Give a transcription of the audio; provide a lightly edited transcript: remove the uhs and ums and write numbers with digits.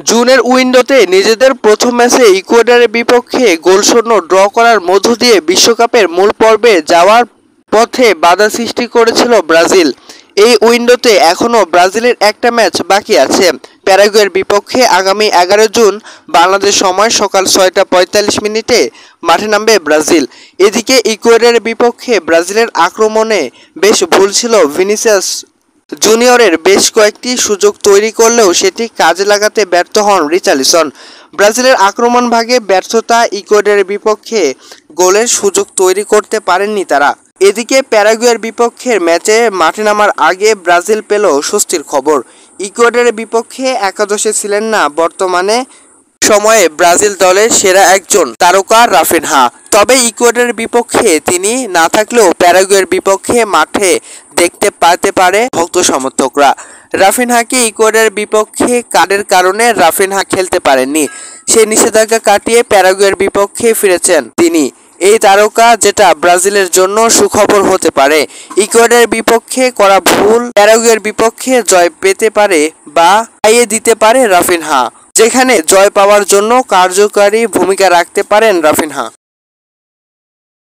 জুনের উইন্ডোতে নিজেদের প্রথম ম্যাচে ইকুয়েডরের বিপক্ষে গোলশূন্য ড্র করার মধ্য দিয়ে বিশ্বকাপের মূল পর্বে যাওয়ার পথে বাধা সৃষ্টি করেছিল ব্রাজিল। এই উইন্ডোতে এখনও ব্রাজিলের একটা ম্যাচ বাকি আছে, প্যারাগুয়ের বিপক্ষে আগামী 11 জুন বাংলাদেশ সময় সকাল 6টা 45 মিনিটে মাঠে নামবে ব্রাজিল। এদিকে ইকুয়েডরের বিপক্ষে ব্রাজিলের আক্রমণে বেশ ভুল ছিল ভিনিসিয়াস জুনিয়রের বেশ কয়েকটি সুযোগ তৈরি করলেও সেটি কাজে লাগাতে ব্যর্থ হন রিচার্লিসন। ব্রাজিলের আক্রমণ ভাগে ব্যর্থতা, ইকুয়েডরের বিপক্ষে গোলের সুযোগ তৈরি করতে পারেননি তারা। এদিকে প্যারাগুয়ের বিপক্ষের ম্যাচে মাঠে নামার আগে ব্রাজিল পেল স্বস্তির খবর। ইকুয়েডরের বিপক্ষে একাদশে ছিলেন না বর্তমানে সময়ে ব্রাজিল দলের সেরা একজন তারকা রাফিনহা। তবে ইকুয়েডরের বিপক্ষে তিনি না থাকলেও প্যারাগুয়ের বিপক্ষে মাঠে দেখতে পেতে পারে ভক্ত সমর্থকরা। রাফিনহাকে ইকুয়েডরের বিপক্ষে কার্ডের কারণে রাফিনহা খেলতে পারেননি। সেই নিষেধাজ্ঞা কাটিয়ে প্যারাগুয়ের বিপক্ষে ফিরেছেন তিনি। এই তারকা, যেটা ব্রাজিলের জন্য সুখবর হতে পারে। ইকুয়েডরের বিপক্ষে করা ভুল প্যারাগুয়ের বিপক্ষে জয় পেতে পারে বা পাইয়ে দিতে পারে রাফিনহা, যেখানে জয় পাওয়ার জন্য কার্যকারী ভূমিকা রাখতে পারেন রাফিনহা।